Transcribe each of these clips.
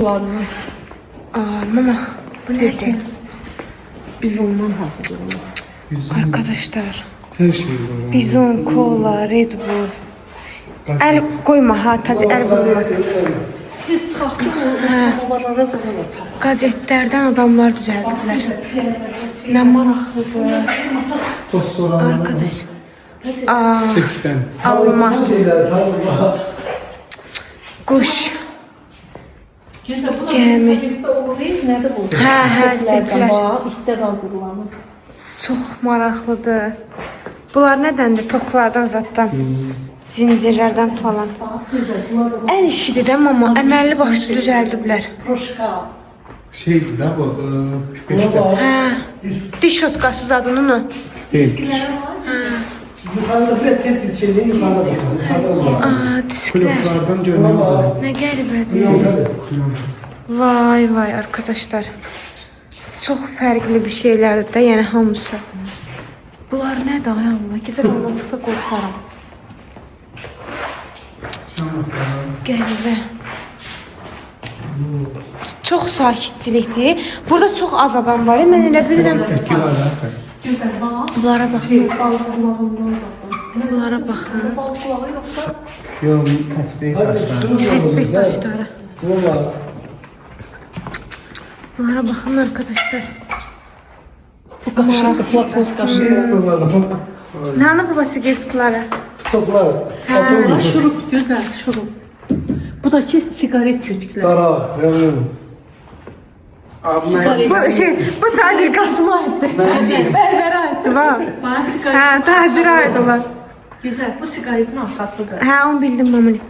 Mama bu ne? Biz ondan hazırlanırıq. Arkadaşlar. Her şey var. Bizon, kola, Red Bull. El koyma ha, tacı el vurmasın. Biz çıxaqdıq, onlara zaman açaq. Gazetlerden adamlar düzelttiler. Ne maraqlıdır. Tost soran Arkadaş. Sekten. Alma. Kuş. Gəmi. Hə, seplər. İtlər hazırlanır. Çox maraqlıdır. Bunlar nədəndir? Toklardan zatdan. Zincirlərdən falan. Əl işidir də mama. Əməlli başlı düzəldiblər. Proşka. Şeydi da bu. Pipetdə. Hə. Diş şotkası adını mı? Değil. Yukarıda bir test şeyleri yukarıda baksana. Yukarıda var. Disklər. Kloplardan görmemiz lazım. Nə qəribədir. Klon. Vay vay arkadaşlar. Çox fərqli bir şeylərdir də, yəni hamısı. Bunlar nədir ay Allah? Gecə ondan çıxsa qorxaram. Qəribə. Çox sakitçilikdir. Burada çox az adam var. Mən elə bilirəm. Tepki var zaten. Bunlara baxın. Bunlara baxın. Yok, tesbih taşlar. Təsbih daşları. Valla. Bunlara baxın arkadaşlar. Bu qaşıqdır, plasmas qaşıqdır. Nanı babası qırtıqları. Çoklar. Bu şurup, gözəl şurup. Bu da ki sigaret kötüklər. Darak. Yavrum. Sigaret. Bu şey, bu tacir Qasıma aiddir. Bərbərə aiddir, bax. Bana sigaret. Hə, tacirə aiddir, bax. Güzel, bu sigaretin arkasıdır. Hə, onu bildim mamuni.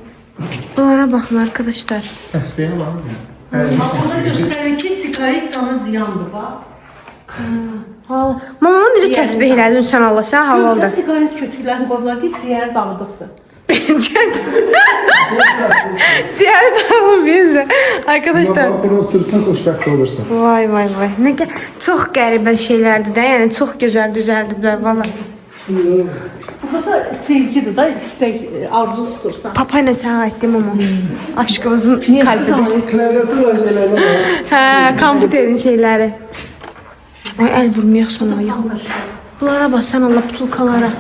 Bunlara baxın arkadaşlar. Tesbih var mı? Bak burada göstərir ki, sigaret canı ziyandır, bax. Mama onu necə təsbih elədin sən Allah, sən Burada halaldır. sigaret kötüklərini qoyurlar ki, ciyər dağıdıqdır. Ciyər dağılım bizdə. Arkadaşlar. Ama burada oturursan xoşbəxt olursan. Vay vay vay. Nə çox qəribə şeylərdir də, yəni çox gözəl düzəldiblər valla. Burada da sevgidir da, istek, arzu tutursan. Papa ilə sənə aiddir mama. Aşkımızın kalbidir. Klaviatura şeyleri var. Hə, kompüterin şeyləri. Ay əl vurmayaq sonra yıxılır. Bunlara bax sən Allah butulkalara.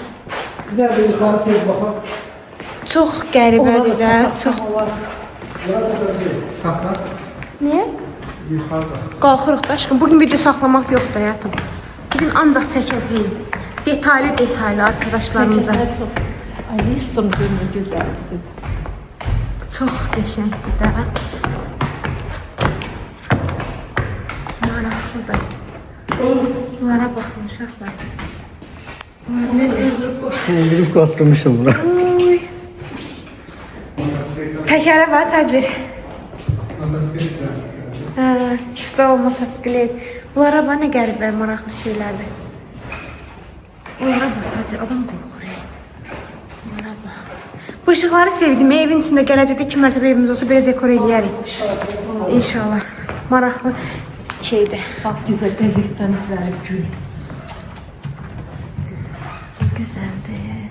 Bir de bir yukarı tez bakalım. Çox qəribədir də, çox. Sakla. Niyə? Yukarıda. Qalxırıq da aşkım. Bugün video saxlamaq yoxdur həyatım. Bugün ancaq çəkəcəyik. Detaylı arkadaşlarımıza. Ay, ne istedim görmüyor, güzel. Çox qəşəngdir də. Maraqlıdır. Bunlara baxın uşaqlar. Bunlar nədir? Zırh kastırmışım buna. Oy. Təkərə var tacir. Stol, motosiklet. Bunlara bax nə qəribə, maraqlı şeylərdir. Bunlara bax tacir, adam qorxur. Bunlara bax. Bu ışıqları sevdim. Evin içində gələcəkdə 2 mərtəbə evimiz olsa belə dekor eləyərik. İnşallah. Maraqlı şeydir. Bak güzel, bezikten güzel gül. Gözəldir.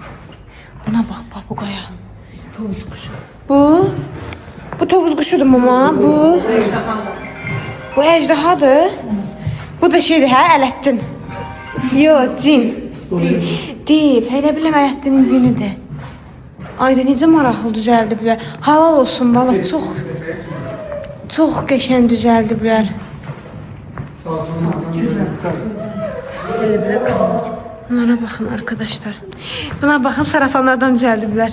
Buna bax, papuqaya. Tovuz kuşu. Bu tovuz quşudur mama. Bu əcdahadır. Bu da şeydir, hə, Ələddin. Yox, cin. Deyib, elə biləm Ələddinin cinidir. Ayda necə maraqlı düzəldiblər. Halal olsun, valla çox qəşəng düzəldiblər. Bunlara baxın arkadaşlar. Buna baxın, sarafanlardan düzəldiblər.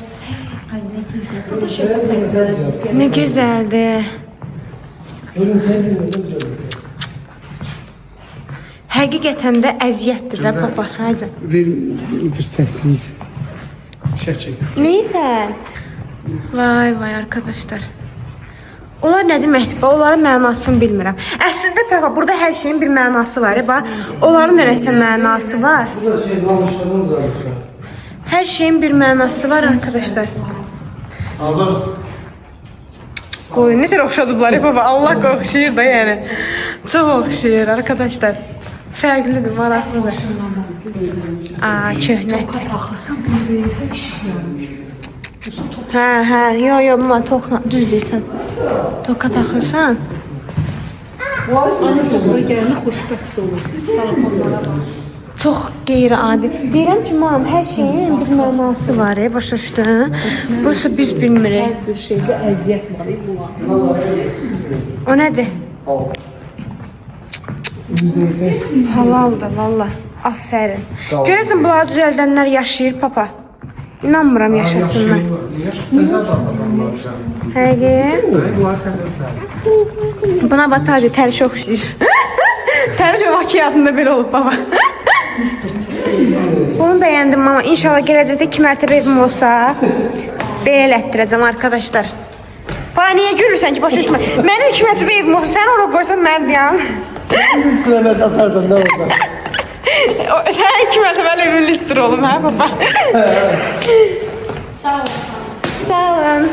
Ay ne güzel. Bu da şöyle çekiliriz. Nə gözəldir. Həqiqətən də əziyyətdir də papa. Həcə. Ver çəksiniz. Çək. Neysə. Vay vay arkadaşlar. Onlar nə deməkdir? Onların mənasını bilmirəm. Əslində papa burada hər şeyin bir mənası var. Bax, onların da nəsə mənası var. Burada şey namuslarımız var. Hər şeyin bir mənası var arkadaşlar. Allah. Qoyun necə oxşadıblar baba. Allah oxşayır da yəni. Çox oxşayır arkadaşlar. Fərqlidir, maraqlıdır. Köhnətcə. Taxasan bir versə işıq yanır. Yoxsa top Yo, mama toka düz deyirsən. Toka taxırsan. Anası bura gələni xoşbəxt olur. Sağ ol. Çox qeyri-adi. Deyirəm ki, mam, hər şeyin bir mənası var, başa düşdün? Burası biz bilmirik. Hər bir şeydə əziyyət var. O nədir? Müzeydə Halaldır, valla. Afərin. Görəsən, bunları düzəldənlər yaşayır, papa. İnanmıram yaşasınlar. Təzə adamlar uşaq. Həqiqi. Bunlar təzə. Buna bax, tacı, təriş oxşayır. Təriş o vaxt həyatında belə olub, baba. Bunu bəyəndim, mama. İnşallah gələcəkdə 2 mərtəbə evim olsa, belə elətdirəcəm, arkadaşlar. Bana niyə gülürsən ki, başa düşmə? Mənim 2 mərtəbə evim olsa, sən oraya qoysan, mən deyəm. Üstüne mesaj sarsan ne olur? Sən 2 mərtəbəli evin listr olum, hə, baba? Sağ olun.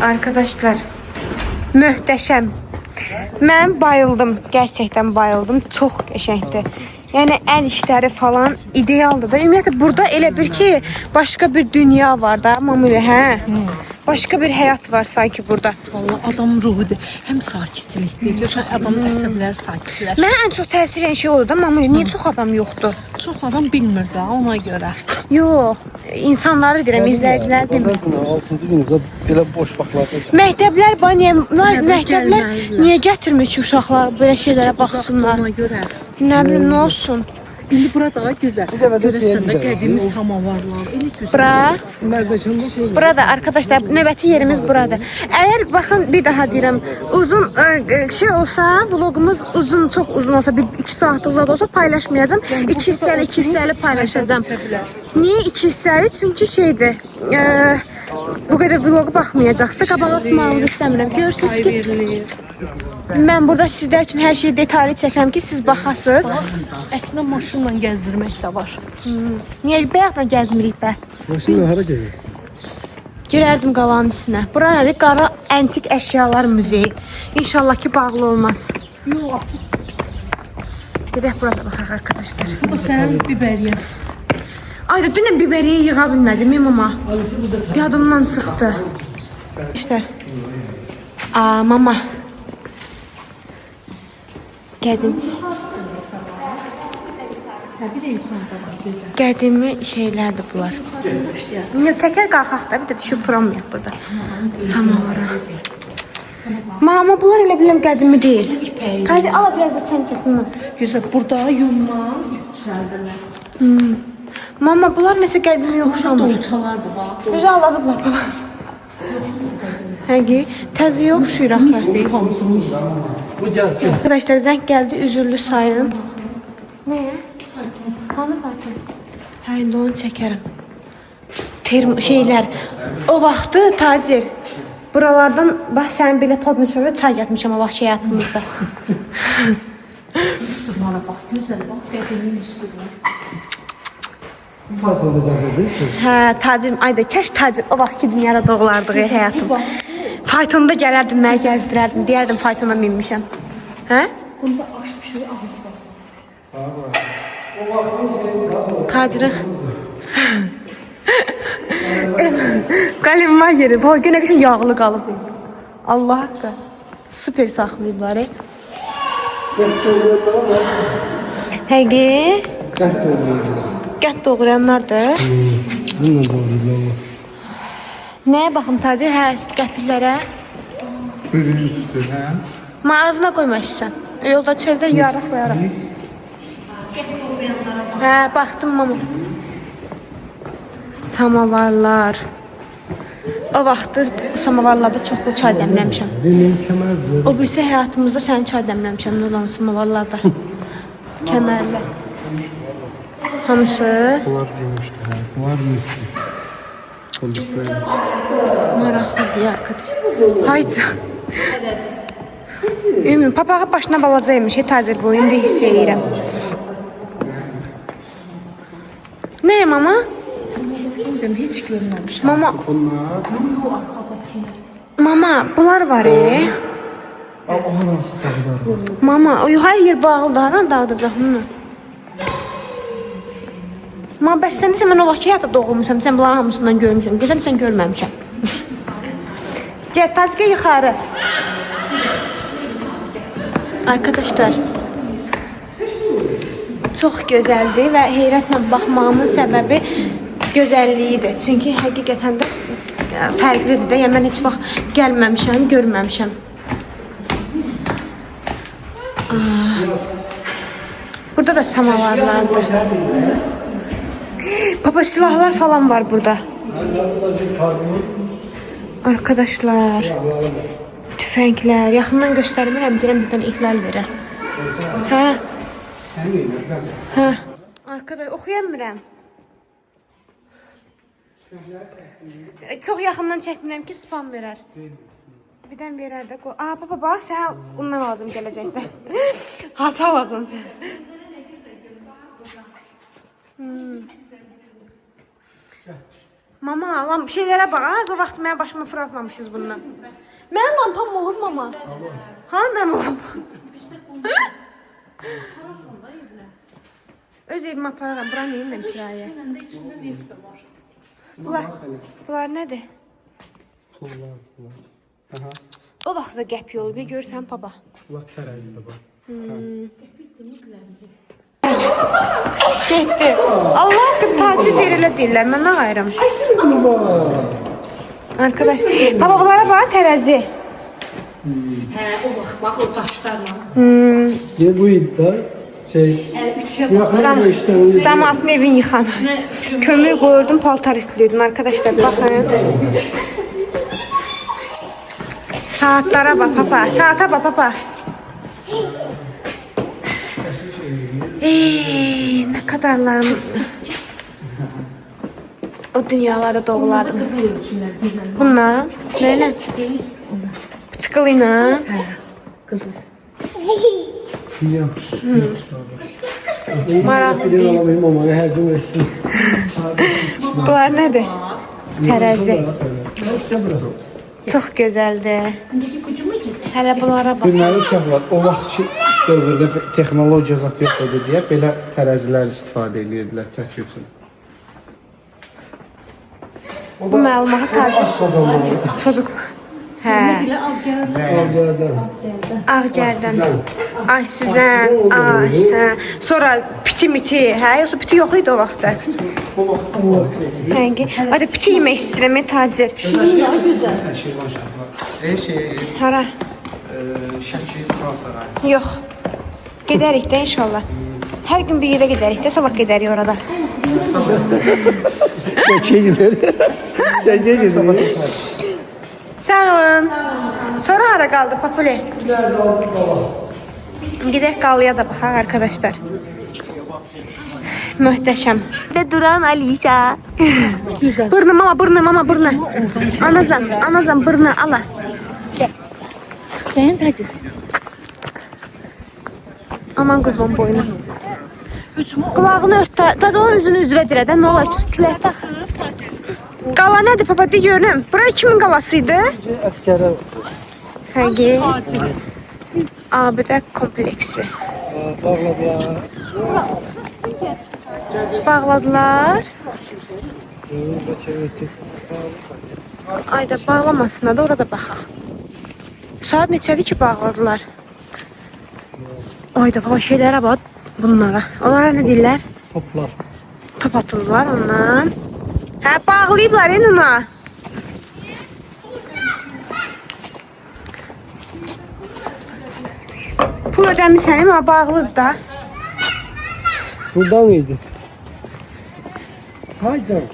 Arkadaşlar, möhtəşəm. Mən bayıldım, gerçəkdən bayıldım. Çox qəşəngdir. Yəni əl işləri falan idealdır da. Ümumiyyətlə burada elə bir ki, başqa bir dünya var da, Mamulə, hə? Başqa bir həyat var sanki burada. Vallahi adam ruhudur. Həm sakitlikdir. Görsən adamın əsəbləri sakitlər. Mənə ən çox təsir edən şey olur da, Mamulə, niyə çox adam yoxdur? Çox adam bilmir də ona görə. Yox, insanları deyirəm, izləyicilər demir. 6-cı günümüzdə belə boş vaxtlarda Məktəblər, məktəblər niyə gətirmir ki, uşaqlar belə şeylərə baxsınlar? Ona görə. Nə bilim, nə olsun? İndi burada daha gözəl. dəfə də Görəsən də şeyə qədimi samavarlar. Elə gözəl. Bura, Mərdəkanda şey burada arkadaşlar, növbəti yerimiz buradır. Əgər baxın, bir daha deyirəm, uzun şey olsa, vlogumuz uzun, çox uzun olsa, bir 2 saatlıq zad olsa paylaşmayacağım. 2 hissəli paylaşacağım. Niyə 2 hissəli? Çünki şeydir, bu qədər vlogu baxmayacaqsa, qabağa tutmağımızı istəmirəm. Görürsünüz ki, mən burada sizlər üçün hər şeyi detallı çəkirəm ki, siz baxasınız. Əslində maşınla gəzdirmək də var. Niyə bayaqdan gəzmirik bə? Maşınla hara gəzirsən? Girərdim qalanın içinə. Bura nədir? Qara antik əşyalar muzeyi. İnşallah ki, bağlı olmaz. Yox, açıq. Gedək burada baxaq arkadaşlar. Bu sənin biberiyen. Ayda dünən biberiyi yığa bilmədim, mama. Alice burada Yadımdan çıxdı. İşte. Mama. Qədim. Qədimi şeylərdir bunlar. Çəkər qalxaq da, bir də düşüb fıramayaq burada. Samavara. Mama, bunlar elə biləm qədimi deyil. Hadi, ala biraz da sən çəkin. Gözəl, burada yunma düzəldirlər. Mama, bunlar nəsə qədimi yoxşamır. Dolçalardır bax. Bizə aladıblar, baba. Həqiqi, təzə yoxşuyur axı. Misli hamısı mis. bu gəlsin. Arkadaşlar zəng gəldi, üzürlü sayın. Nəyə? Hanı fayton? Hə, indi onu çəkərəm. Şeylər, o vaxtı tacir. Buralardan, bax, sənin belə podmetrada çay yatmışam o vaxt həyatımızda. Bunlara bax, gözəl bax, qədimi üstüdür. Faytonda gəzirdiniz. Hə, tacir, ayda, kəş tacir, o vaxtki dünyada doğulardıq həyatım. Faytonda gələrdim, mənə gəzdirərdim, deyərdim faytona minmişəm. Hə? Bunda aş bir şey ağzı var. O vaxtın şeyi daha Tacirin. Qalim var yeri. Bu günə üçün yağlı qalıb. Allah haqqı. Süper saxlayıblar. Həqiqi. Qət doğrayanlardır. Bununla doğrayırlar. Nəyə baxım tacir? Hə, qəpiklərə. Bölünü üstü, hə? Mağazına qoymaq istəyirsən. Yolda çöldə yaraq qoyaraq. Hə, baxdım mama. Samavarlar. O vaxtı samavarlarda çoxlu çay dəmləmişəm. Benim kəmərdir. O birisi həyatımızda sənin çay dəmləmişəm. Nə olan samavarlarda. Kəmərlə. Hamısı Bunlar gümüşdür, hə? Bunlar misli. Polislər. maraqlıdır ya arkadaş. Hayca. Ümumi papağı başına balacaymış. Tacir boyunda hiss edirəm. Nə mama? Bilmirəm, heç görməmişəm. Mama, Bunlar. mama, bunlar var Aha, nasıl tabii. Mama, o hər yer bağlıdır. Haran dağıdacaq bunu? Ma bəs sən desən mən o vaxt həyatda doğulmuşam, sən bunların hamısından görmüşəm. Gözəl sən görməmişəm. Gəl Tacika yuxarı. Arkadaşlar çox gözəldir və heyrətlə baxmağımın səbəbi gözəlliyidir. Çünki həqiqətən də fərqlidir də. Yəni mən heç vaxt gəlməmişəm, görməmişəm. Burada da samavarlardır. Papa silahlar falan var burada. Arkadaşlar. Tüfənglər. Yaxından göstərmirəm, deyirəm bir dənə ihlal verir. Hə? Sən yeyinlər, ben sen. Hə. Arkadaş oxuyamıram. Çox yaxından çəkmirəm ki, spam verər. Birdən verər də. Aa, papa bax, sənə bundan lazım gələcəkdə. Hasa lazım sən. Mama, lan bir şeylərə bax. O vaxt mənə başımı fırlatmamışız bundan. Mənim lampam olur mama. Ha, mənim lampam. Öz evimə apararam. Bura neyinlə kirayə? Bunlar nədir? Pullar. Aha. O vaxt da qəp yolu bir görsən baba. Pullar tərəzidir bu. Getdi. Allah haqqı tacir deyirlər deyirlər. Mən nə qayıram? Arkadaş, baba bunlara bax tərəzi. Hə, o vaxt bax o daşlarla. Ne bu iddia? Yakın işte. Cəmaatın evini yıxan. Kömür qoyurdum, paltar ütlüyordum arkadaşlar. Baxın. Saatlara bak papa. Saata bak papa. Ne kadarlarım. O dünyalarda doğulardım. Bunlar neyle? Çıkılıyla. Qızıl. Yaxşı. Maraqlı Bir değil. alamayım ama her gün versin. Bunlar nədir? Tərəzi. Çox gözəldir. Hələ bunlara bax. Deməli uşaqlar, o vaxtki dövrdə texnologiya zat yox idi deyə belə tərəzilər istifadə edirdilər çəki üçün. Bu məlumatı tacir. Çocuklar. Hə. Elə al gəl. Avcılardan. Ağgərdən. Ay sizən. Ay. Hə. Sonra piti miti. Hə, yoxsa piti yox idi o vaxtda. Hangi? Hadi piti yemək istəyirəm tacir. Sən şey var uşaqlar. Hara? Şəki Fransarayı. Yox. Gedərik də inşallah. Hər gün bir yerə gedərik də, sabah gedərik orada. Şəkiyə gider. Şəkiyə gider. Sağ olun. Sonra hara qaldı Papuli? Nerede aldık baba? Gedək qalıya da baxaq arkadaşlar. Möhtəşəm. De duran Alisa. Burnu mama, burnu mama, burnu. Anacan burnu ala. Sən təcə. Aman qurban boynu. Qulağını ört. Tacı onun üzünü üzvə dirədən. Nə olar? Külək taxıb. Qala nədir papa? De görüm. Bura kimin qalasıydı? Əskərə. Həqiqi. Abidə kompleksi. Bağladılar. Bağladılar. Ayda bağlamasına da orada baxaq. Saat neçədir ki bağladılar? Ayda baba şeylərə bax bunlara. Onlara nə deyirlər? Toplar. Top atırlar ondan. Hə bağlayıblar ona. Pul ödəmişsən amma bağlıdır da. Buradan mıydı? Hay canım.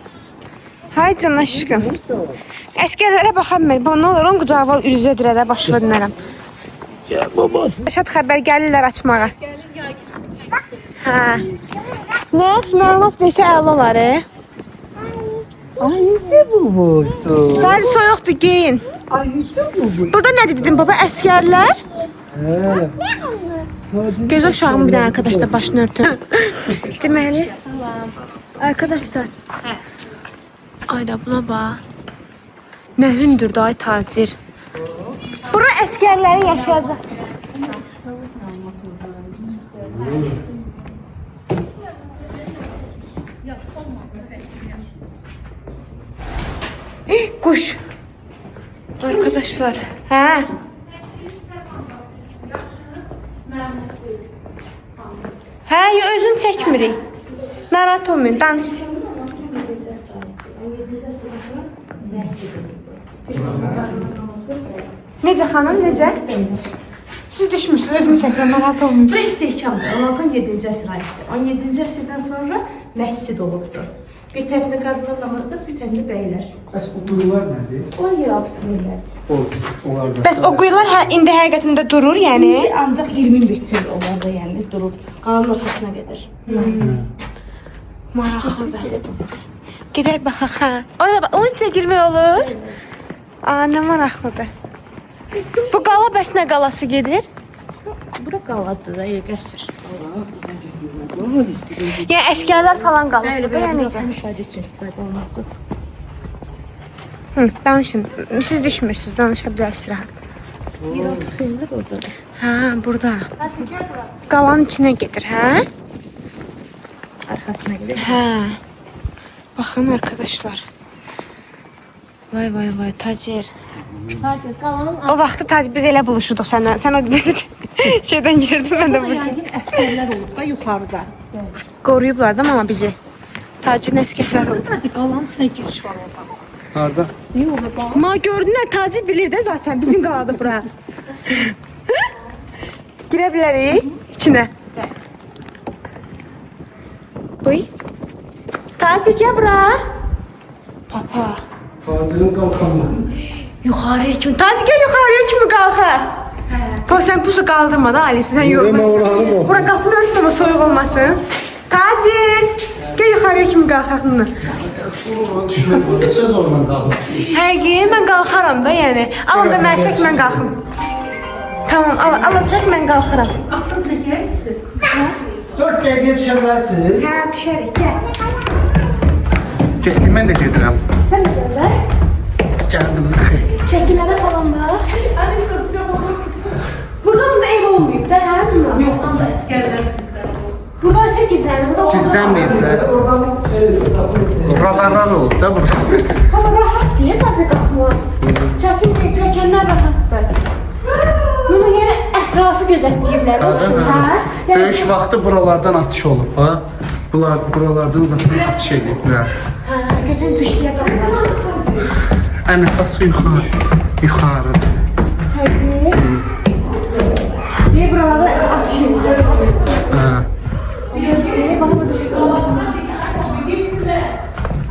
Hay can aşkım. Əskərlərə baxam mən. Bana nə olur onun qucağı üzə dirədə başına dinərəm. Ya babası. Şad xəbər gəlirlər açmağa. Hə. Nə məlumat desə əla olar. Ay ne bu bostu? Bəli soyuqdur geyin. Ay ne bu? Burada nə dedim baba? Əskərlər. He. Göz uşağım bir dənə arkadaşlar başını örtün. Deməli. Arkadaşlar. Ayda buna bax. Nə hündür da ay tacir. Bura əskərlərin yaşayacaq. Kuş. Arkadaşlar. Hə. Hə, özün çəkmirik. Narahat olmayın, danış. Necə xanım, necə? Siz düşmüşsünüz, özümü çəkirəm, narahat olmayın. Bura istehkamdır. 16-17-ci əsr aiddir. 17-ci əsrdən sonra məscid olubdur. Bir tərəfdə qadınlar namaz qılır, bir tərəfdə bəylər. Bəs bu quyular nədir? Onlar yeraltı tunnellər. Onlar da. Bəs o quyular indi həqiqətində durur, yəni? Ancaq 20 metr onlarda yəni durub. Qalanın ortasına qədər. Maraqlıdır. Gedək baxaq, hə. Onun içinə girmək olur? Aa, nə maraqlıdır. Bu qala bəs nə qalası gedir? Bura qaladır da, qəsr. Yəni əskərlər falan qalır. Bəli, Belə bəli, necə? müşahidə üçün istifadə olunurdu. Hı, danışın. Siz düşmürsünüz, danışa bilərsiniz rahat. Yeraltı tunnellər oradadır. Hə, burada. Qalanın içinə gedir, hə? Arxasına gedir. Hə. Baxın arkadaşlar. Vay vay vay Tacir. Hadi qalanın O vaxtı Tacir biz elə buluşurduq səndən. Sən o şeydən girdin, mən də burada. yəqin əsgərlər olub da yuxarıda. Qoruyublar da amma bizi. Tacirin əskərləri oldu. Hadi qalanın içinə giriş var orada. Harda? Niyə orada bax? Ma gördün Tacir bilir də zaten bizim qaladı bura. Girə bilərik içinə. Buy. Tacir gəl bura. Papa. Fazirin kalkanı. Yuxarıya kimi. Tacir gəl yuxarıya kimi qalxaq. Hə. Sən pusu qaldırma da Alice, sən yorulma. Deme oranı bu. Bura qapını örtmə, soyuq olmasın. Tacir, gəl yuxarıya kimi qalxaq bunu. Düşmek bu. Söz olmadı kaldı. Həqiqi, mən qalxaram da, yəni. Al da məni çək, mən qalxım. Tamam, al çək, mən qalxaram. Atın çəkərsiz. 4 dakika düşebilirsiniz. Hə, düşərik, gəl. Getdim, mən də gedirəm. Sən də gəl də. Gəldim. Çəkilərə falan bax. Buradan da ev olmayıb da, hə? Yox, anda əsgərlər bizdə. Buradan tek gizlənir. Gizlənməyiblər. Oradan Radarlar olub da burada. Hava rahat deyə tacı qalxmaq. Çətin pəkləkənlər rahatdır. Bunu yəni ətrafı gözətləyiblər. Hə? Döyüş vaxtı buralardan atış olub, ha? Buralardan zaten atış ediblər. Hə, gözün düşməyəcək. Ən əsası yuxarıdır. Həqiqi. Deyə buralarda atış edir. Hə. Deyə bax burada şey qalmasın.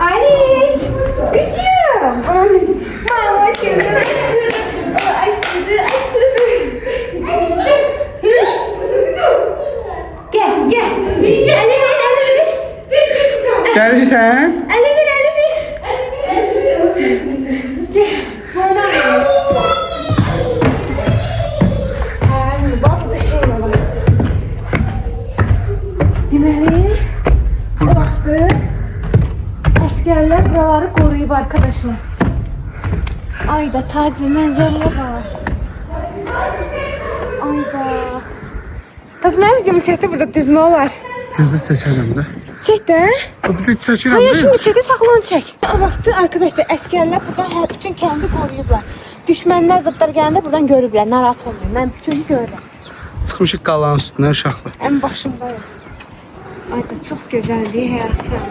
Alice! Kızım! Mama seni aşkıdı. Gel. Ali ver. Gəlirsən? Ali ver. Gel. Bana. Bak burada şey var. Deməli, o vaxtı əsgərlər buraları qoruyub arkadaşlar. Ayda Tacir mənzərəyə bax. Ayda. Tacir mənim videomu çəkdi burada düz nə olar? Düzdə çəkərəm də. Çək də. Bir də çəkirəm Hayır də. şimdi çəkdi saxlanı çək. O vaxtı arkadaşlar əsgərlər buradan bütün kəndi qoruyublar. Düşmənlər zıtlar gələndə buradan görüblər. Narahat olmayın. Mən bütün görürəm. Çıxmışıq qalanın üstündən uşaqlar. Ən başındayım. Ayda çox gözəldir həyatım.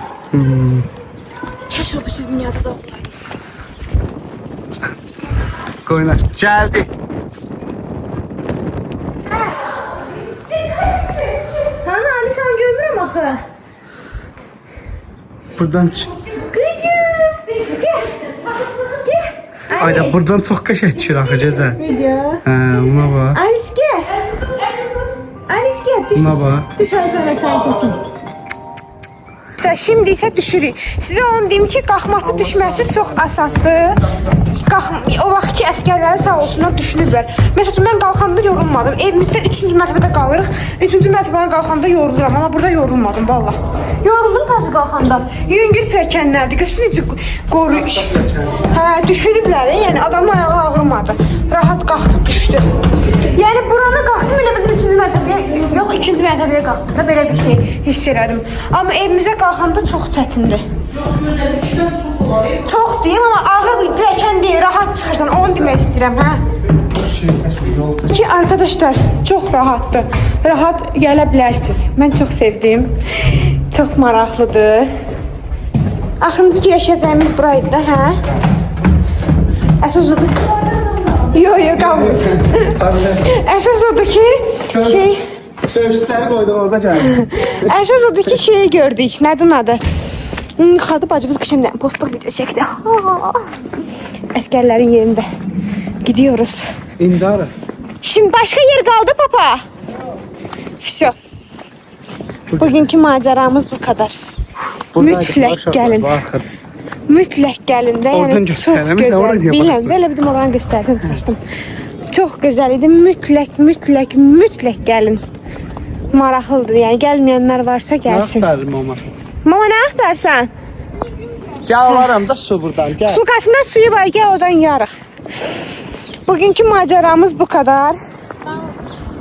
Kaş o bir dünyada da olaydı. Qoyun aç. Gəldi. Hani Ali sen görmürüm axı. Buradan çıx. Kızım. Gel. Ayda buradan çox qəşəng düşür axı Cəzən. Video. Hə, ona bax. Alice gel. Alice gel. Düş. Buna bax. Düş sonra sen çekin. Şimdi isə düşürük. Sizə onu deyim ki, qalxması düşməsi çox asaddır. O vaxt ki, əsgərləri sağ olsunlar düşünürlər. Məsələn, mən qalxanda yorulmadım. Evimizdən 3-cü mərtəbədə qalırıq. 3-cü mərtəbədən qalxanda yoruluram, amma burada yorulmadım, valla. Yoruldum tarzı qalxanda. Yüngül pəkənlərdir, görsün necə qoruyuş. Hə, düşürüblər, yəni adamın ayağı ağrımadı. Rahat qalxdı, düşdü. Yəni buranı qalxdım, elə bildim 3-cü mərtəbəyə, yox 2-ci mərtəbəyə qalxdım da belə bir şey hiss elədim. Amma evimizə qalxanda çox çətindir. Yox, gözəllikdən çox Çox deyim, amma ağır pilləkən deyil, rahat çıxırsan, onu demək istəyirəm, hə? Şey çəkmə, yol çəkmə. Ki arkadaşlar çox rahatdır. Rahat gələ bilərsiniz. Mən çox sevdim. Çox maraqlıdır. Axırıncı girəşəcəyimiz buraydı da, hə? Əsas odur. Yox, qalmır. Əsas odur ki, şey... Dövüşləri qoydum orada gəldim. Əsas odur ki, şeyi gördük. Nədir adı? Xadı bacımız qışımdan postluq video çəkdi. Əskərlərin yerində. Gidiyoruz. İndara. Şimdi başka yer kaldı papa. Все. Bugünkü maceramız bu kadar. Mütləq gəlin. Mütləq gəlin də. Oradan Yəni çox göstərəmiz, oraya gözəl. niyə Biləm, baxırsan? belə bir oranı göstərsən çalışdım. Çox gözəl idi. Mütləq gəlin. Maraqlıdır. Yəni gəlməyənlər varsa gəlsin. Nəxtərim mama. Mama nə axtarsan? Gəl alaram da su buradan, gəl. Sulkasında suyu var, gəl oradan yarıq. Bugünkü maceramız bu kadar.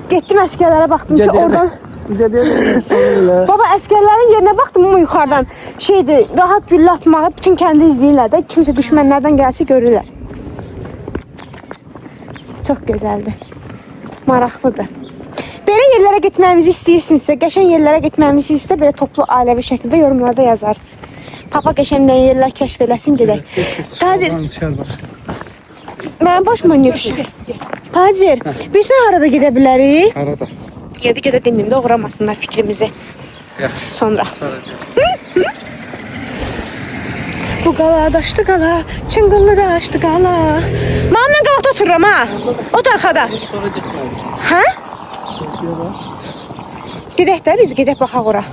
Getdim əskerlərə baxdım ki oradan... Baba əskerlərin yerinə baxdım ama yuxarıdan. Şeydir, rahat güllə atmağı bütün kəndi izləyirlər də. Kimsə düşmənlərdən gəlsə görürlər. Çox gözəldir. Maraqlıdır. Belə yerlərə getməyimizi istəyirsinizsə, qəşəng yerlərə getməyimizi istəyirsə, belə toplu ailəvi şəkildə yorumlarda yazarsınız. Papa qəşəngdən yerlər kəşf eləsin gedək. Tacir, mənim başıma niyə düşür? Tacir, biz harada gedə bilərik? Harada? Gedə deməyim də uğramasınlar fikrimizi. Yaxşı. Sonra. Sonra. Bu qala, daşdı qala, çıngıllı daşdı qala. Mamla qalxda otururam ha. O da arxada. Sonra getməli. Hə? Gedək də biz gedək baxaq ora.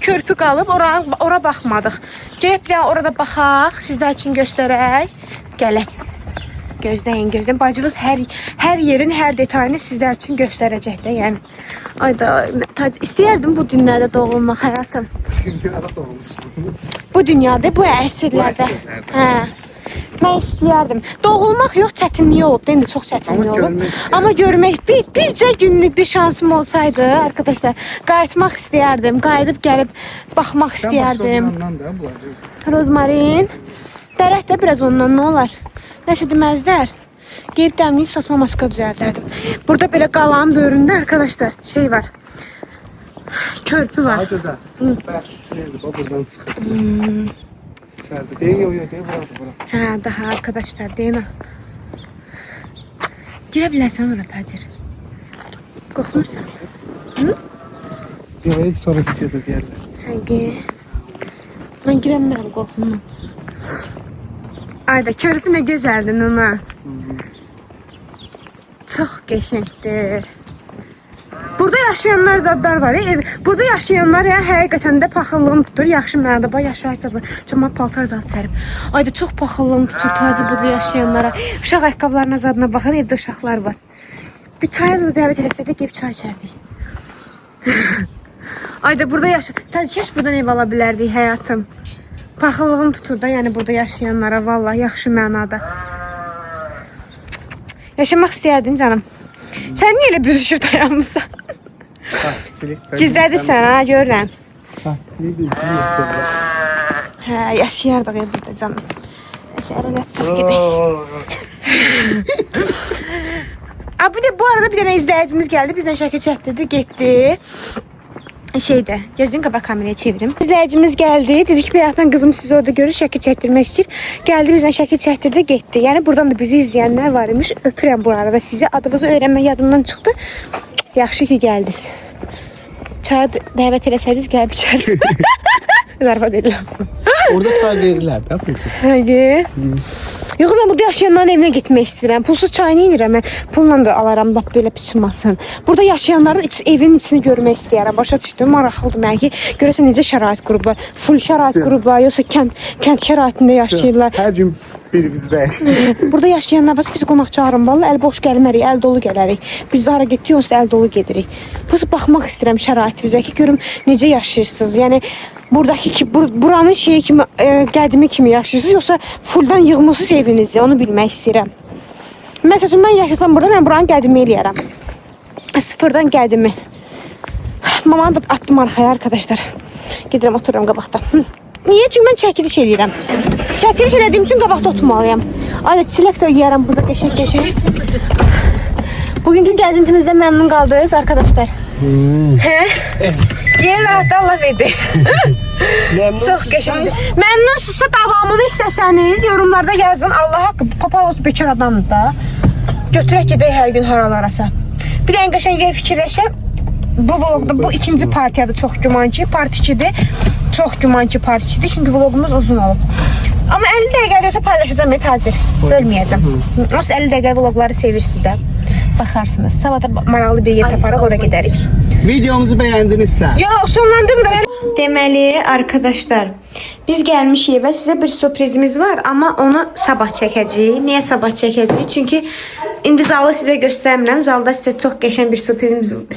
Körpü qalıb, ora baxmadıq. Gedək bir orada baxaq, sizlər üçün göstərək. Gələk. Gözləyin. Bacımız hər yerin hər detayını sizlər üçün göstərəcək də, yəni. Ayda, istəyərdim bu dünyada doğulmaq həyatım. Dünyada doğulmuşsunuz. Bu dünyada, bu əsrlərdə. Hə. Mən istəyərdim. Doğulmaq yox, çətinliyi olub, indi çox çətinliyi olub. Amma görmək, bircə günlük bir şansım olsaydı, arkadaşlar, qayıtmaq istəyərdim. Qayıdıb gəlib baxmaq istəyərdim. Rozmarin. Dərək də biraz ondan nə olar? Nəsə deməzlər. Geyib dəmliyib satma maska düzəldərdim. Burada belə qalanın böyründə arkadaşlar şey var. Körpü var. Daha gözəl. Bəlkə sürəydi, buradan çıxır. Deyil, yox, bura. Hə, daha arkadaşlar, deyin. Girə bilərsən ora Tacir. Qorxmursan? Yox, sonra videoda deyərlər. Həqiqi. Mən girəmirəm qorxumdan. Ayda körpü nə gözəldir Nuna. Çox qəşəngdir. Burada yaşayanlar zadlar var. Burada yaşayanlar ya həqiqətən də paxıllığını tutur. Yaxşı mənada bax yaşayacaqlar. Cəmaət paltar zad sərib. Ayda çox paxıllığını tutur Tacir burada yaşayanlara. Uşaq ayaqqabılarına zadına baxır, evdə uşaqlar var. Bir çaya zada dəvət eləsək də gəlib çay içərdik. Ayda burada Tacir keş buradan ev ala bilərdik həyatım. Paxıllığını tutur da, yəni burada yaşayanlara vallahi yaxşı mənada. Yaşamaq istəyərdin canım. Sən niyə elə büzüşüb dayanmısan? Gizlədirsən ha, görürəm. Hə, yaşayardıq ya burada canım. Nəsə, ərələ tutaq gedək. Bu arada bir dənə izləyicimiz gəldi, bizdən şəkil çəkdirdi, getdi. Şeydə, gözlüyün qabaq kameraya çevirim. İzləyicimiz gəldi, dedi ki, bəyətən qızım sizi orada görür, şəkil çəkdirmək istəyir. Gəldi, bizdən şəkil çəkdirdi, getdi. Yəni, buradan da bizi izləyənlər var imiş. Öpürəm bu arada sizi. Adınızı öyrənmək yadımdan çıxdı. Yaxşı ki, gəldiniz. Çaya dəvət eləsəydiniz, gəlib içərdim. Zarfat edirəm. Orada çay verirlər də, pulsuz. Həqiqi. Yox, mən burada yaşayanların evinə getmək istəyirəm. Pulsuz çayını inirəm, mən pulla da alaram, lap belə piçılmasın. Burada yaşayanların evinin içini görmək istəyirəm. Başa düşdüm, maraqlıdır mənə ki, görəsən necə şərait qurublar. Full şərait qurublar, yoxsa kənd şəraitində yaşayırlar. Hər gün bir bizdəyik. Burada yaşayanlar var, biz qonaq çağırın, vallahi əl boş gəlmərik, əl dolu gələrik. Biz də hara getdik, onsuz əl dolu gedirik. Biz baxmaq istəyirəm şəraitimizə ki, görüm necə yaşayırsınız. Yəni buradakı ki, buranın şeyi kimi, qədimi kimi yaşayırsınız, yoxsa fulldan yığmısınız evinizi, onu bilmək istəyirəm. Məsələn, mən yaşasam burada, mən buranın qədimi eləyərəm. Sıfırdan qədimi. Mamanı da attım arxaya, arkadaşlar. Gedirəm, otururam qabaqda. Niyə? Çünki mən çəkiliş eləyirəm. Çəkiliş elədiyim üçün qabaqda oturmalıyam. Ay, çilək də yeyərəm burada qəşəng-qəşəng. Bugünkü gəzintimizdə məmnun qaldınız arkadaşlar. Hə? Yer rahat Allah verdi. Çox qəşəngdir. Məmnunsunuzsa davamını istəsəniz yorumlarda yazın. Allah haqqı, papa olsun bekar adamdır da. Götürək gedək hər gün haralarasa. Bir dənə qəşəng yer fikirləşəm. Bu vlogda bu ikinci partiyadır, çox güman ki, part 2-dir. Çox güman ki, part 2-dir, çünki vlogumuz uzun olub. Amma 50 dəqiqə yoxsa paylaşacağım, tacir. Bölməyəcəm. Nasıl 50 dəqiqə vlogları sevirsiniz də. Baxarsınız. Sabah da maraqlı bir yer taparaq ora gedərik. Videomuzu bəyəndinizsə? Yox, sonlandırmıram. Deməli, arkadaşlar, biz gəlmişik və sizə bir sürprizimiz var, amma onu sabah çəkəcəyik. Niyə sabah çəkəcəyik? Çünki indi zalı sizə göstərmirəm. Zalda sizə çox qəşəng bir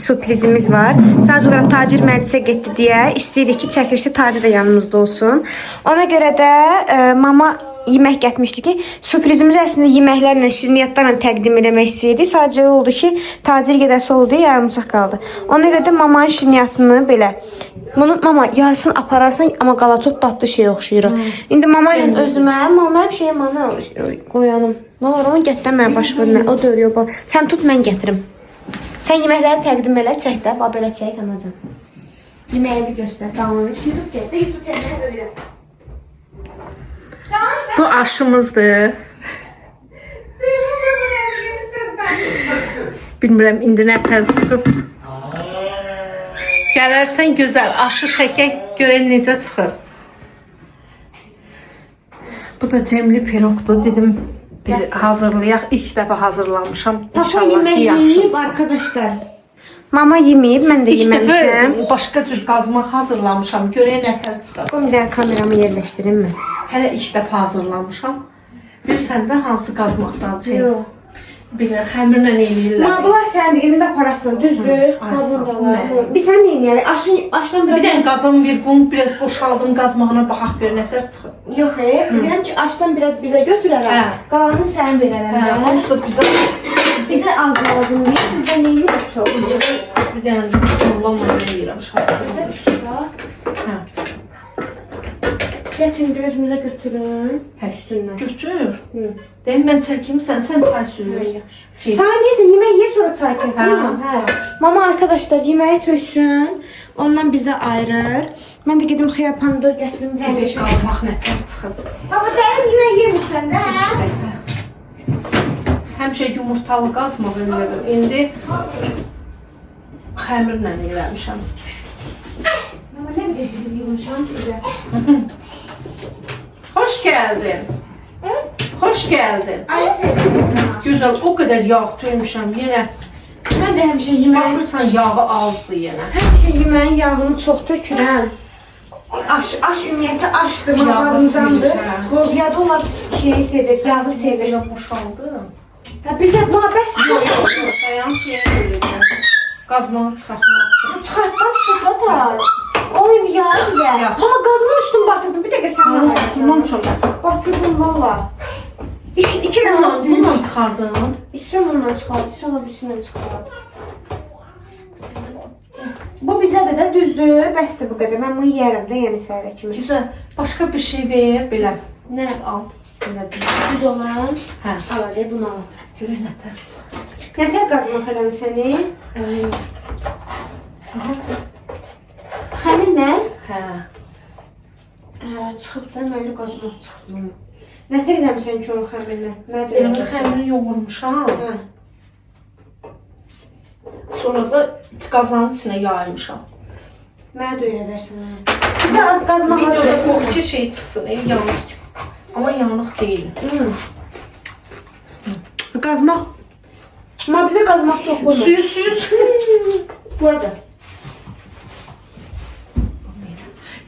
sürprizimiz var. Sadəcə olaraq tacir məclisə getdi deyə istəyirik ki, çəkilişdə tacir də yanımızda olsun. Ona görə də mama yemək getmişdi ki, sürprizimizi əslində yeməklərlə, şirniyyatlarla təqdim eləmək istəyirdi. Sadəcə oldu ki, tacir gedəsi oldu deyə yarımçıq qaldı. Ona görə də mamanın şirniyyatını belə, bunu mama yarısını apararsan, amma qala çox dadlı şey oxşayır. İndi mama ilə özümə, mama şeyə mana qoyanım. Nə var, onu getdən mənə baş vermə, o dörüyor. Sən tut, mən gətirim. Sən yeməkləri təqdim elə, çək də, belə çək, anacan. Yeməyi bir göstər, tamam. YouTube çək də, YouTube çəkməyi öyrən. Bu aşımızdır. Bilmirəm, indi nə tər çıxıb. Gələrsən gözəl, aşı çəkək, görək necə çıxır. Bu da cemli pirogdur, dedim bir hazırlayaq. İlk dəfə hazırlamışam. Papa İnşallah yemək ki, yaxşı yiyib, çıxır. arkadaşlar. Mama yeməyib, mən də İlk yeməmişəm. dəfə başqa cür qazma hazırlamışam, görək nə tər çıxır. Bir dənə kameramı yerləşdirim mən. Hələ ilk dəfə hazırlamışam. Bilirsən də hansı qazmaqdan çək? Yox. Belə xəmirlə eləyirlər. Mabla sən elində parasın, düzdür? Biz sən nə eləyərik? Aşdan Bir biraz... dənə qazım bir, bunu biraz boşaldım qazmağına, baxaq gör nətər çıxır. Yox, deyirəm ki, aşdan biraz bizə götürərəm. Qalanını sən verərəm. Onsuz da bizə Bizə az lazım deyil, bizə neyini də çox. bir dənə kullanma eləyirəm şartlarını. Gətirin, gözümüzə götürün. Üstündən. Götür. Deyim, mən çəkim, sən çay sürür. Çay neysə, yemək yer sonra çay çəkin. Mama arkadaşlar yeməyi töksün. Ondan bizə ayırır. Mən də gedim xiyar pomidor gətirim. Təbii qazmaq nətər çıxır. Baba dərin yemək yemirsən də. Həmişə yumurtalı qazmaq eləyirəm. İndi xəmirlə eləmişəm. Mama nə bezdim yumuşam sizə. Xoş gəldin. Xoş gəldin. Ay sevdim. Gözəl, o qədər yağ töymüşəm yenə. Mən də həmişə yeməyi... Baxırsan yağı azdır yenə. Həmişə yeməyin yağını çox tökürəm. Aş ümumiyyətlə aşdır, mağarımızandır. Lobyada onlar şeyi sevir, yağı sevir. Boşaldım. Bir də buna bəs Dayan şeyə verəcəm. Qazmağı çıxartmaq üçün. çıxartmaq suda da. O indi yağı bizə. Mama qazımın üstünü batırdım, bir dəqiqə sən bana. Tutmamışam mən. Batırdım valla. İki dənə Bununla çıxardım. İstəyəm ondan çıxardı, istəyəm o birisindən çıxardı. Bu bizə də düzdür, bəsdir bu qədər. Mən bunu yiyərəm də, yəni səhərə kimi. Güzel. Başqa bir şey ver, belə. Nə? Al. Belə düz. Düz olan. Hə. Al, hadi bunu al. Görək nətər çıxır. Nətər qazmaq elədi səni? Xəmir nə? Hə. Çıxıb da, məli qazmaq çıxıb. Nətər eləmişsən ki, onun xəmirinə? Elə xəmiri yoğurmuşam. Hə. Sonra da qazanın içinə yaymışam. Mənə də öyrədərsən. Bizə az qazmaq Videoda hazır. qox ki şey çıxsın, yanıq. Amma yanıq deyil. Qazmaq. Amma bizə qazmaq çox qoyma. Suyu. Bu arada.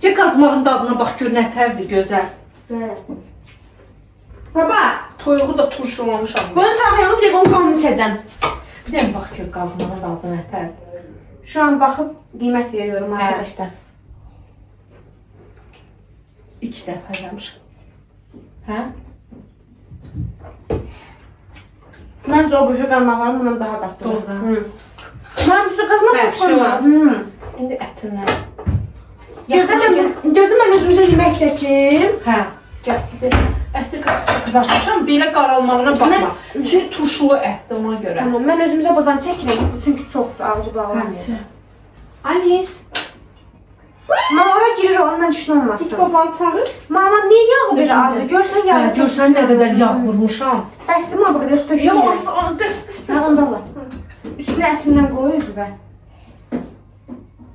Ya qazmağın dadına bax gör nətərdir gözəl. Bəli. Baba, Toyuğu da turşulamışam. bunu saxlayalım, bir onun qanını içəcəm. Bir dənə bax gör qazmağın dadı nətərdir. Şu an baxıb qiymət veriyorum arkadaşlar. 2 dəfə eləmişəm. Hə? Məncə o buşu qazmaqlarım bundan daha dadlı. Doğru. Mən buşu qazmaq Hə, çox qoymam. İndi ətinə. Gözdə mən özümüzə yemək çəkim. Hə. Gəl, əti qızartmışam, belə qaralmağına baxma. Çünki turşulu ətdir ona görə. Tamam, mən özümüzə buradan çəkirəm. Çünki çoxdur, ağzı bağlanmıyor. Alice, Mama ora girir, ondan düşün git olmasın. babanı çağır. Mama, niyə yağı belə azdır? Görsən yağı Hə, görsən nə qədər yağ vurmuşam. Bəsdir, mama, burada üstü Yağ tökülür. asla, bəs. Onda Allah. Üstünə ətindən qoy üzvə.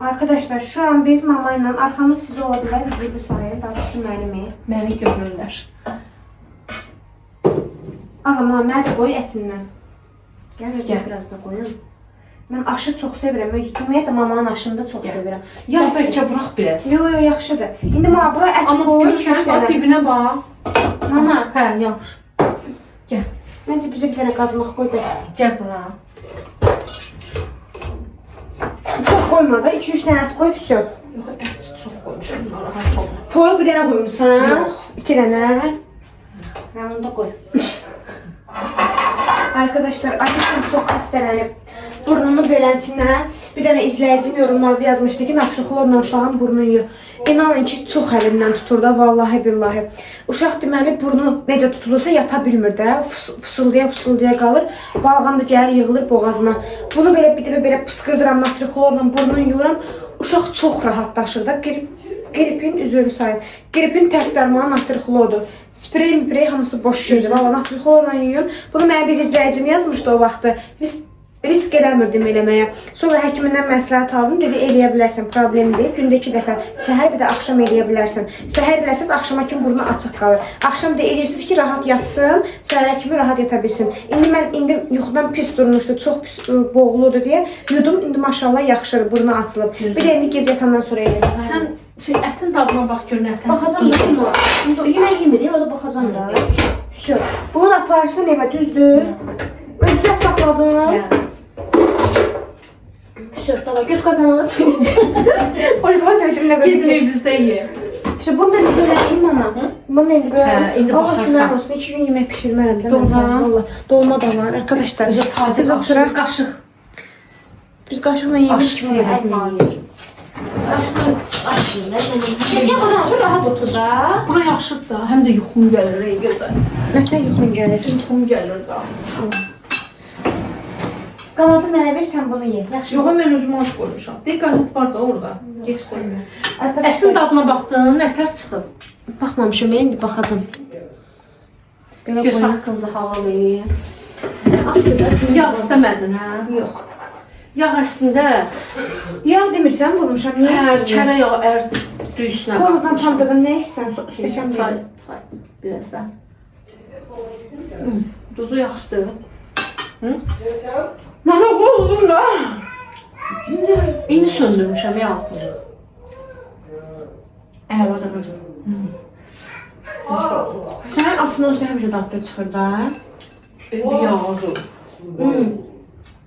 Arkadaşlar, şu an biz mama ilə arxamız sizə ola bilər, üzvü sayır, daha doğrusu mənimi. Məni görürlər. Ağa, mama, mənə də qoy ətindən. Gəl, özü Gəl. biraz da qoyun. Mən aşı çox sevirəm, ümumiyyətlə mamanın aşını da çox sevirəm. Ya bəlkə vuraq biraz. Yo, yaxşıdır. İndi mama, bura ət Amma qoy, görürsən, bax dibinə bax. Mama, Hə, yaxşı. Gəl. məncə bizə bir dənə qazmaq qoy, bəsdir. Gəl bura. Çox qoyma da, 2-3 dənə ət qoy, püsü. Yox, ət çox qoymuşam, narahat olma. Toyu bir dənə qoymusan. Yox. 2 dənə. Mən onu da qoy. Arkadaşlar, Ateşim çox xəstələnib. Burnunu belənsinə. Bir dənə izləyicim yorumlarda yazmışdı ki, natrixlorla uşağın burnunu yuyur. İnanın ki, çox əlimdən tutur da, vallahi billahi. Uşaq deməli, burnu necə tutulursa yata bilmir də, fısıldaya qalır. Balğan da gəlir, yığılır boğazına. Bunu belə bir dəfə belə pıskırdıram natrixlorla, burnunu yuyuram. Uşaq çox rahatlaşır da, gripin üzürü sayın. Gripin tək dərmanı natrixlordur. Sprey hamısı boş şeydir. Valla natrixlorla yuyun. Bunu mənə bir izləyicim yazmışdı o vaxtı. Risk eləmirdim eləməyə. Sonra həkimindən məsləhət aldım. Dedi, eləyə bilərsən, problem deyil. Gündə 2 dəfə, səhər bir də axşam eləyə bilərsən. Səhər eləsəz, axşama kimi burnu açıq qalır. Axşam da eləyirsiniz ki, rahat yatsın, səhərə kimi rahat yata bilsin. İndi mən yuxudan pis durmuşdu, çox pis boğuludu deyə yudum. İndi maşallah yaxşıdır, burnu açılıb. Bir də indi gecə yatandan sonra elədim. Sən ətin dadına bax gör nə ətən. Baxacam da mı? Yemək yemirik, o da baxacam da. Всё. Bunu aparırsan evə, düzdür? Özünə saxladım. Всё, tamam, göz qazanına çıx. Qoyma döydüm nə qədər. Gedin evimizdə ye. İşte bunu da indi böləyim mama. Bunu da indi böləyim. Hə, indi baxarsan. Olsun, 2 gün yemək pişirmərəm də. Dolma. Dolma da var arkadaşlar. Özü taze Siz oturaq. qaşıq. Biz qaşıqla yemiş Aşısı kimi yemək əlməyik. Qaşıqla açayım. Ya bana rahat otur da. Bura yaxşıdır da, həm də yuxum gəlir, ey gözəl. Nətən yuxun gəlir? Yuxum gəlir da. Qanadı mənə ver, sən bunu ye. Yaxşı. Yox, mən özümə az qoymuşam. Deyək, qarnət var da orada. Geçsin. Ətin Arkadaşlar, dadına baxdın, nətər çıxıb? baxmamışam, mən indi baxacam. Belə Göz qoyun. haqqınızı halal eləyin. Yağ istəmədin, hə? Yox. Yağ əslində, Ya demirsən, vurmuşam, niyə hə, istəyirəm? kərə yağı düyüsünə Kovuzdan pandadan nə istəyirsən, stəkan Çay, verin. çay, biraz da. Duzu yaxşıdır. Mənə qovuldun da. İndi söndürmüşəm ya altını. Əvvədə qızım. Sənin aşının özü həmişə dadlı çıxır da. Bir yağ az olur.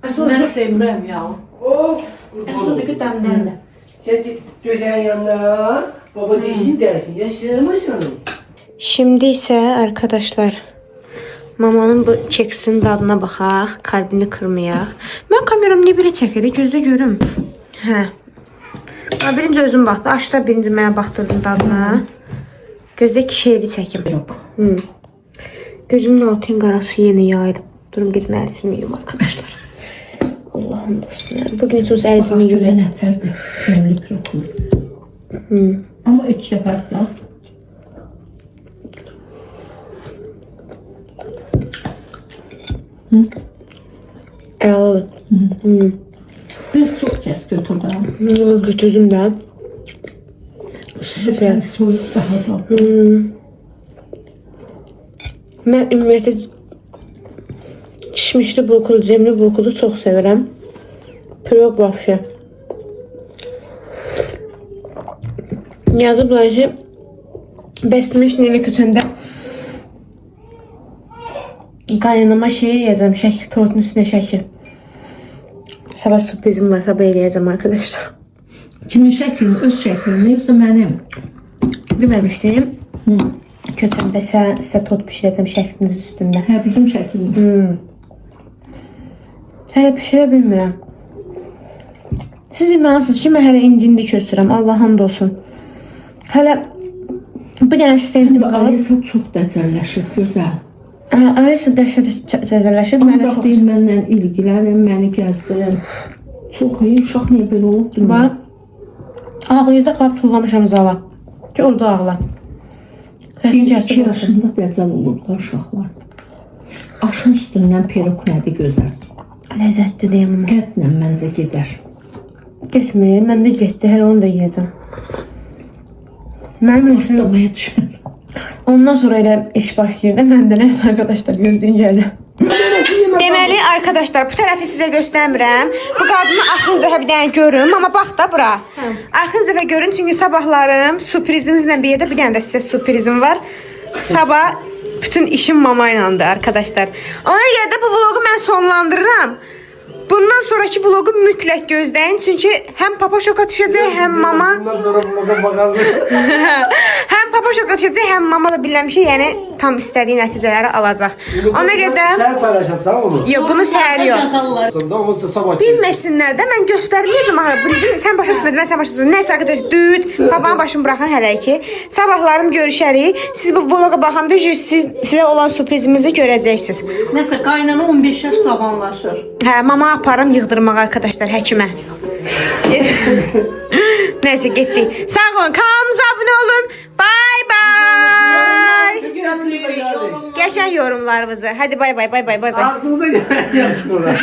Əsl Mən sevmirəm yağı. Of! Əsldəki dəmlərlə. Sen döşeğin yanına baba değilsin dersin. Yaşayamazsın. Şimdi isə arkadaşlar mamanın bu keksinin dadına baxaq, kalbini kırmayaq. Mən kameram niyə belə çəkir? Gözdə görüm. Hə. Birinci özüm baxdı. Aşda birinci mənə baxdırdım dadına. Gözdə iki şeyli çəkim. Yox. Gözümün altın qarası yenə yayılıb. Durum getməlisini yiyim arkadaşlar. Allah'ım dostum. Bugün söz ərizimi yürü. nətərdir? Körlük yoxdur. Amma 3 səfər da. Əladır. Bir çox kəs götür da. Götürdüm də. Süper. Soyuq daha da. Mən ümumiyyətlə çişmişli bulkulu, cemli bulkulu çox sevirəm. Pirog vəfşə. Yazıblar ki, bəsdimiş nini kötəndə qaynanama şey yiyəcəm, şəkil, tortun üstünə şəkil. Sabah sürprizim var, sabah eləyəcəm arkadaşlar. Kimin şəklini, öz şəklini, yoxsa mənim? Deməmişdim. Köçəndə sizə tort pişirəcəm şəkliniz üstündə. Hə, bizim şəklini. Hələ pişirə bilmirəm. Siz inanırsınız ki, mən hələ indi köçürəm. Allah hamd olsun. Hələ Bu dənə sevdim qalıb. Alisa çox dəcəlləşib, gözəl. Ayşə dəhşət zədələşib. Ancaq deyir, mənlə ilgilənin, məni gəzdirin. Çox iyi, uşaq niyə belə olub bilmirəm. Ağlayır da qalıb tullamışam zala. Ki, orada ağla. Səsin 2 kəsib. yaşında dəcəl olublar uşaqlar. Aşın üstündən peruk nədir gözəl. Ləzzətli deyim amma. Qətlə məncə gedər. Getmir, mən də getdi, hələ onu da yedim. Mənim üçün Damaya düşməz. ondan sonra elə iş başlayır da, mən də nəsə arkadaşlar gözləyin gəlir. Deməli arkadaşlar, bu tərəfi sizə göstərmirəm. Bu qadını axırıncı dəfə bir dənə görün, amma bax da bura. Axırıncı dəfə görün, çünki sabahlarım sürprizinizlə bir yerdə bir dənə də sizə sürprizim var. Sabah bütün işim mama ilədir arkadaşlar. Ona görə də bu vlogu mən sonlandırıram. Bundan sonraki vlogu mütləq gözləyin, çünki həm papa şoka düşəcək, həm mama. Bundan sonra vloga bakalım. Həm papa şoka düşəcək, həm mama da bilirəm ki, yəni tam istədiyi nəticələri alacaq. Ona görə Sen paylaşırsan onu. yox, bunu səhər yox. Sonunda olmazsa sabah Bilməsinlər də, mən göstərməyəcəm axı. Bilin, sən başa düşmədin, mən sən başa düşmədin. Nəysə arkadaşlar, düt, babanın başını buraxın hələ ki. Sabahlarım görüşərik. Siz bu vloga baxanda sizə olan sürprizimizi görəcəksiniz. Nəsə qaynana 15 yaş cavanlaşır. Hə, mama aparım yığdırmağa arkadaşlar həkimə. Nəysə getdik. Sağ olun, kanalımıza abunə olun. Bye bye. Ağzınıza geldi. Qəşəng yorumlarınızı. Hadi bay bay bay bay bay bay. Ağzınıza geldi yazın ona.